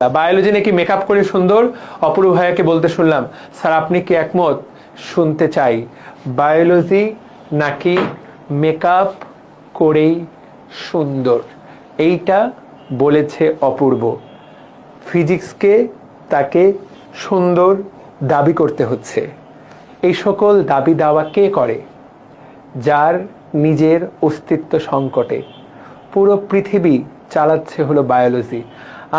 Biology নাকি makeup করে সুন্দর। অপূর্ব ভাইয়াকে বলতে শুনলাম, স্যার আপনি কি একমত? শুনতে চাই, বায়োলজি নাকি মেকআপ করেই সুন্দর, এইটা বলেছে অপূর্ব। ফিজিক্সকে তাকে সুন্দর দাবি করতে হচ্ছে। এই সকল দাবি দাওয়া কে করে? যার নিজের অস্তিত্ব সংকটে। পুরো পৃথিবী চালাচ্ছে হলো বায়োলজি।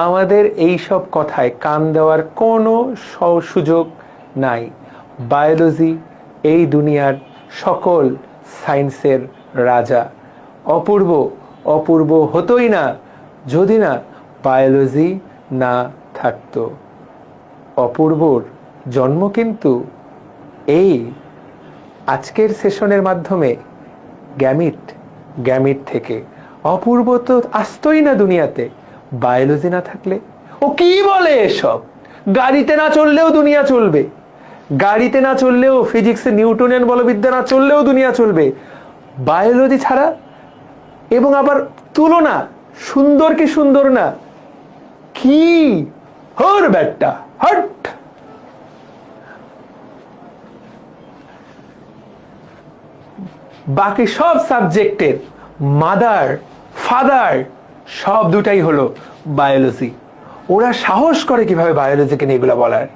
আমাদের এই সব কথায় কান দেওয়ার কোনো সুযোগ নাই। বায়োলজি এই দুনিয়ার সকল সায়েন্সের রাজা। অপূর্ব অপূর্ব হতোই না যদি না বায়োলজি না থাকতো। অপূর্বর জন্ম কিন্তু এই আজকের সেশনের মাধ্যমে গ্যামিট থেকে। অপূর্ব তো আসতোই না দুনিয়াতে বায়োলজি না থাকলে। ও কি বলে এসব? গাড়িতে না চললেও দুনিয়া চলবে, গাড়িতে না চললেও ফিজিক্সে নিউটনিয়ান বলবিদ্যা না চললেও দুনিয়া চলবে বায়োলজি ছাড়া। এবং আবার তুলনা, সুন্দর কি সুন্দর না, কি হর ব্যাটটা হট। বাকি সব সাবজেক্টের মাদার ফাদার সব দুটাই হলো বায়োলজি। ওরা সাহস করে কিভাবে বায়োলজিকে নিয়ে এগুলো বলার?